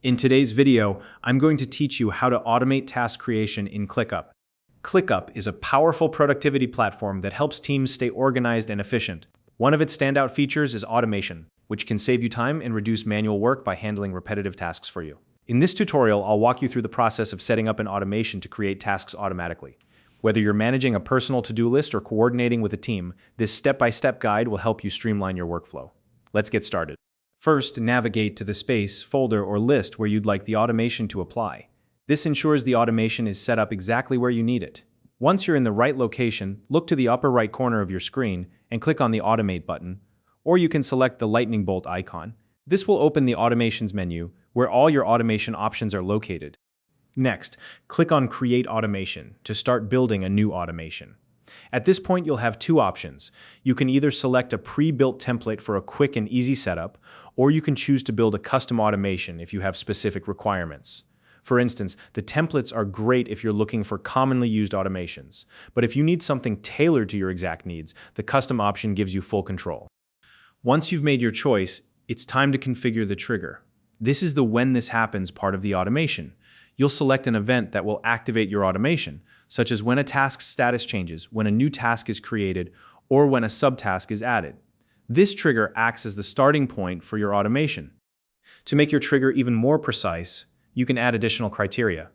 In today's video, I'm going to teach you how to automate task creation in ClickUp. ClickUp is a powerful productivity platform that helps teams stay organized and efficient. One of its standout features is automation, which can save you time and reduce manual work by handling repetitive tasks for you. In this tutorial, I'll walk you through the process of setting up an automation to create tasks automatically. Whether you're managing a personal to-do list or coordinating with a team, this step-by-step guide will help you streamline your workflow. Let's get started. First, navigate to the space, folder, or list where you'd like the automation to apply. This ensures the automation is set up exactly where you need it. Once you're in the right location, look to the upper right corner of your screen and click on the Automate button, or you can select the lightning bolt icon. This will open the Automations menu, where all your automation options are located. Next, click on Create Automation to start building a new automation. At this point, you'll have two options. You can either select a pre-built template for a quick and easy setup, or you can choose to build a custom automation if you have specific requirements. For instance, the templates are great if you're looking for commonly used automations, but if you need something tailored to your exact needs, the custom option gives you full control. Once you've made your choice, it's time to configure the trigger. This is the when this happens part of the automation. You'll select an event that will activate your automation, such as when a task's status changes, when a new task is created, or when a subtask is added. This trigger acts as the starting point for your automation. To make your trigger even more precise, you can add additional criteria.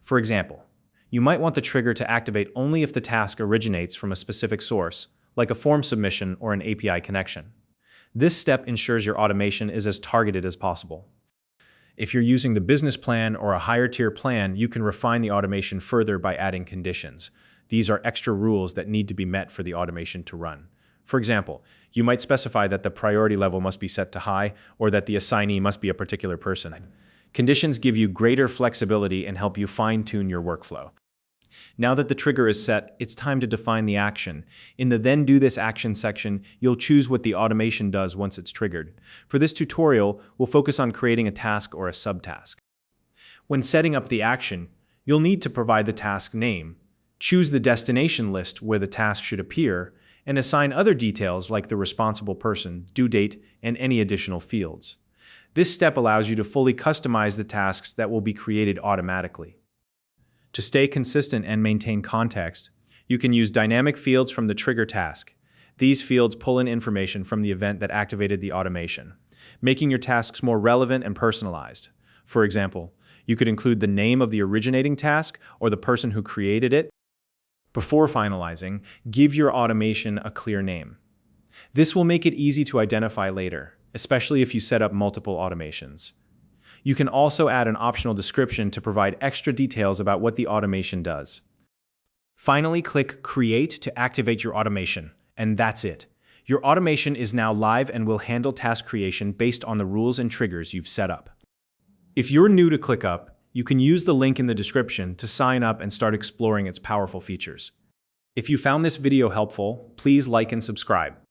For example, you might want the trigger to activate only if the task originates from a specific source, like a form submission or an API connection. This step ensures your automation is as targeted as possible. If you're using the business plan or a higher tier plan, you can refine the automation further by adding conditions. These are extra rules that need to be met for the automation to run. For example, you might specify that the priority level must be set to high or that the assignee must be a particular person. Conditions give you greater flexibility and help you fine-tune your workflow. Now that the trigger is set, it's time to define the action. In the Then Do This Action section, you'll choose what the automation does once it's triggered. For this tutorial, we'll focus on creating a task or a subtask. When setting up the action, you'll need to provide the task name, choose the destination list where the task should appear, and assign other details like the responsible person, due date, and any additional fields. This step allows you to fully customize the tasks that will be created automatically. To stay consistent and maintain context, you can use dynamic fields from the trigger task. These fields pull in information from the event that activated the automation, making your tasks more relevant and personalized. For example, you could include the name of the originating task or the person who created it. Before finalizing, give your automation a clear name. This will make it easy to identify later, especially if you set up multiple automations. You can also add an optional description to provide extra details about what the automation does. Finally, click Create to activate your automation, and that's it. Your automation is now live and will handle task creation based on the rules and triggers you've set up. If you're new to ClickUp, you can use the link in the description to sign up and start exploring its powerful features. If you found this video helpful, please like and subscribe.